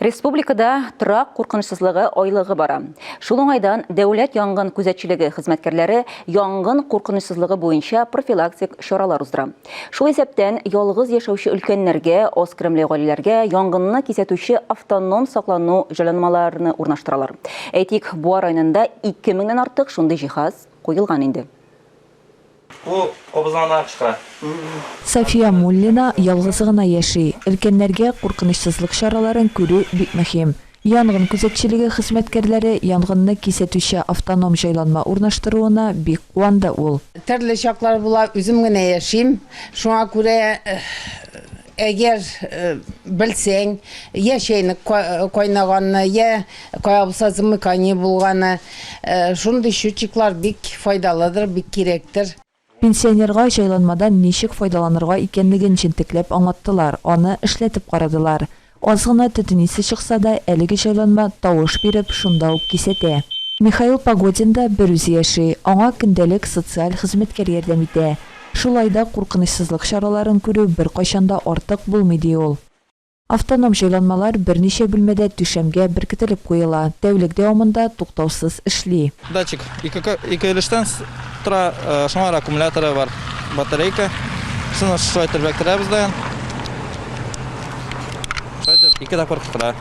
Республикада тұрак қорқынышсызлығы айлығы бара. Шул уңайдан дәүләт янгын күзәтчелеге хезмәткәрләре янгын қорқынышсызлыгы буенча профилактик чаралар уздыра. Шул исәптән ялгыз яшәүче өлкәннәргә, аз керемле гаиләләргә янгынны кисәтүче автоном саклану җайланмаларны урнаштыралар. Әйтик, Буа районында 2000-нән артык шундый җиһаз куелган инде. София Муллина ялгызы гына яши. Өлкәннәргә куркынычсызлык чараларын күрү бик мөһим. Янгын күзәтчелеге хезмәткәрләре янгынны кисәтүче автоном җайланма урнаштыруына бик куанды ул. Төрле чаклар була, үзем генә яшим. Шуңа күрә әгәр белсәң, я чәйнек кайнаганны, я кая замыкание булганы, шундый счетчиклар бик файдалыдыр, бик кирәктер. Пенсионерга җайланмадан ничек файдаланырга икәнлеген җентекләп аңлаттылар, аны эшләтеп карадылар. Аз гына төтенисе чыкса да, әлеге җайланма тавыш биреп шунда ук кисәтә. Михаил Погодин да бер үзе яши, аңа көндәлек социаль хезмәткәр ярдәм итә. Шулайда куркынычсызлык чараларын күрү бер кайчанда артык булмый ди ул. Автоном җайланмалар берничә бүлмәдә түшәмгә беркетелеп куела, тәүлек дәвамында туктаусыз эшли. Датчик ике өлештән тора, шуңар аккумуляторы бар, батарейка. Шуны шулайтып бәктерәбез да. Шулайтып ике тапкыр тора.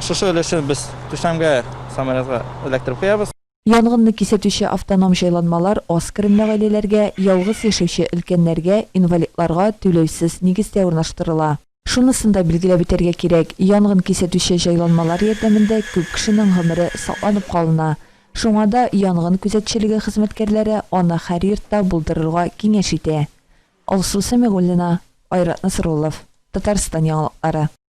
Шушы өлешне без түшәмгә самолетка электрип куябыз. Янгынны кисәтүче автоном җайланмалар аз керемле гаиләләргә, ялгыз яшәүче өлкәннәргә, инвалидларга түләүсез нигездә урнаштырыла. Шунысын да билгеләп үтәргә кирәк. Янгын кисәтүче җайланмалар ярдәмендә күп кешенең гомере сакланып калына. Шуңа да янгын күзәтчелеге хезмәткәрләре аны һәр йортта булдырырга киңәш итә. Алсу Самигуллина, Айрат Насруллов, Татарстан яңалыклары.